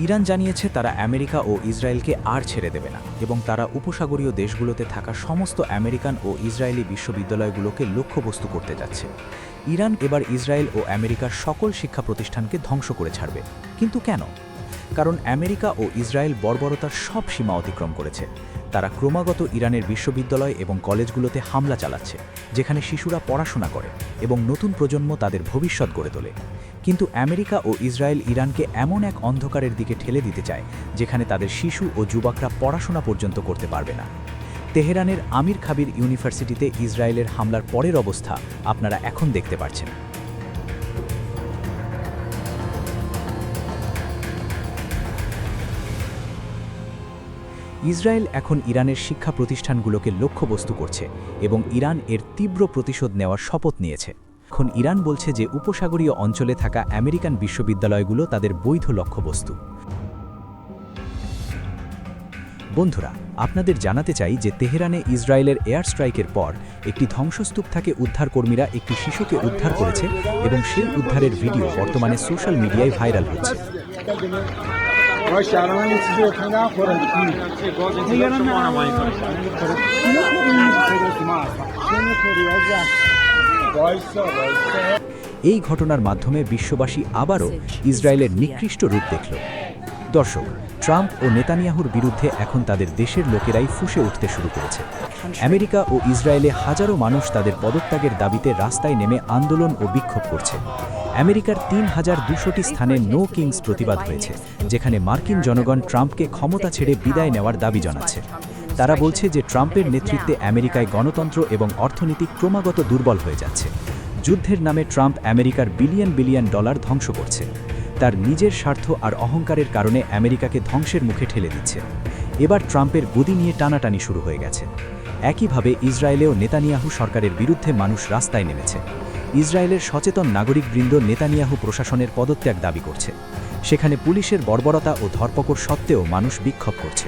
Iran জানিয়েছে তারা America ও ইসরায়েলকে আর ছেড়ে দেবে না এবং তারা উপসাগরীয় দেশগুলোতে থাকা সমস্ত আমেরিকান ও ইসরায়েলি বিশ্ববিদ্যালয়গুলোকে লক্ষ্যবস্তু করতে যাচ্ছে। ইরান এবার ইসরায়েল ও আমেরিকার সকল শিক্ষা প্রতিষ্ঠানকে ধ্বংস করে ছাড়বে। কিন্তু কেন? কারণ আমেরিকা ও ইসরায়েল বর্বরতার সব সীমা অতিক্রম করেছে। তারা ক্রমাগত ইরানের বিশ্ববিদ্যালয় এবং কলেজগুলোতে হামলা চালাচ্ছে, যেখানে শিশুরা পড়াশোনা করে এবং নতুন প্রজন্ম তাদের ভবিষ্যৎ গড়ে তোলে। কিন্তু আমেরিকা ও ইসরায়েল ইরানকে এমন এক অন্ধকারের দিকে ঠেলে দিতে চায় যেখানে তাদের শিশু ও যুবকরা পড়াশোনা পর্যন্ত করতে পারবে না। তেহরানের আমির খাবির ইউনিভার্সিটিতে ইসরায়েলের হামলার পরের অবস্থা আপনারা এখন দেখতে পাচ্ছেন। ইসরায়েল এখন ইরানের শিক্ষা প্রতিষ্ঠানগুলোকে লক্ষ্যবস্তু করছে এবং ইরান এর তীব্র প্রতিশোধ নেওয়ার শপথ নিয়েছে। এখন ইরান বলছে যে উপসাগরীয় অঞ্চলে থাকা আমেরিকান বিশ্ববিদ্যালয়গুলো তাদের বৈধ লক্ষ্যবস্তু। বন্ধুরা, আপনাদের জানাতে চাই যে তেহরানে ইসরায়েলের এয়ার স্ট্রাইকের পর একটি ধ্বংসস্তূপ থেকে উদ্ধারকর্মীরা একটি শিশুকে উদ্ধার করেছে এবং সেই উদ্ধারের ভিডিও বর্তমানে সোশ্যাল মিডিয়ায় ভাইরাল হচ্ছে। এই ঘটনার মাধ্যমে বিশ্ববাসী আবারও ইসরায়েলের নিকৃষ্ট রূপ দেখল। দর্শক, ট্রাম্প ও নেতানিয়াহুর বিরুদ্ধে এখন তাদের দেশের লোকেরাই ফুঁসে উঠতে শুরু করেছে। আমেরিকা ও ইসরায়েলে হাজারো মানুষ তাদের পদত্যাগের দাবিতে রাস্তায় নেমে আন্দোলন ও বিক্ষোভ করছে। আমেরিকার ৩,২০০টি স্থানে নো কিংস প্রতিবাদ হয়েছে, যেখানে মার্কিন জনগণ ট্রাম্পকে ক্ষমতা ছেড়ে বিদায় নেওয়ার দাবি জানাচ্ছে। তারা বলছে যে ট্রাম্পের নেতৃত্বে আমেরিকায় গণতন্ত্র এবং অর্থনীতি ক্রমাগত দুর্বল হয়ে যাচ্ছে। যুদ্ধের নামে ট্রাম্প আমেরিকার বিলিয়ন বিলিয়ন ডলার ধ্বংস করছে। তার নিজের স্বার্থ আর অহংকারের কারণে আমেরিকাকে ধ্বংসের মুখে ঠেলে দিচ্ছে। এবার ট্রাম্পের গদি নিয়ে টানাটানি শুরু হয়ে গেছে। একইভাবে ইসরায়েলেও নেতানিয়াহু সরকারের বিরুদ্ধে মানুষ রাস্তায় নেমেছে। ইসরায়েলের সচেতন নাগরিকবৃন্দ নেতানিয়াহু প্রশাসনের পদত্যাগ দাবি করছে। সেখানে পুলিশের বর্বরতা ও ধরপকড় সত্ত্বেও মানুষ বিক্ষোভ করছে।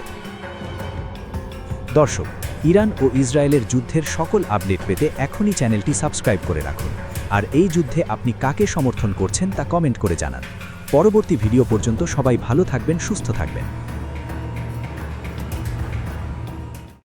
দর্শক, ইরান ও ইসরায়েলের যুদ্ধের সকল আপডেট পেতে এখনই চ্যানেলটি সাবস্ক্রাইব করে রাখুন। আর এই যুদ্ধে আপনি কাকে সমর্থন করছেন তা কমেন্ট করে জানান। পরবর্তী ভিডিও পর্যন্ত সবাই ভালো থাকবেন, সুস্থ থাকবেন।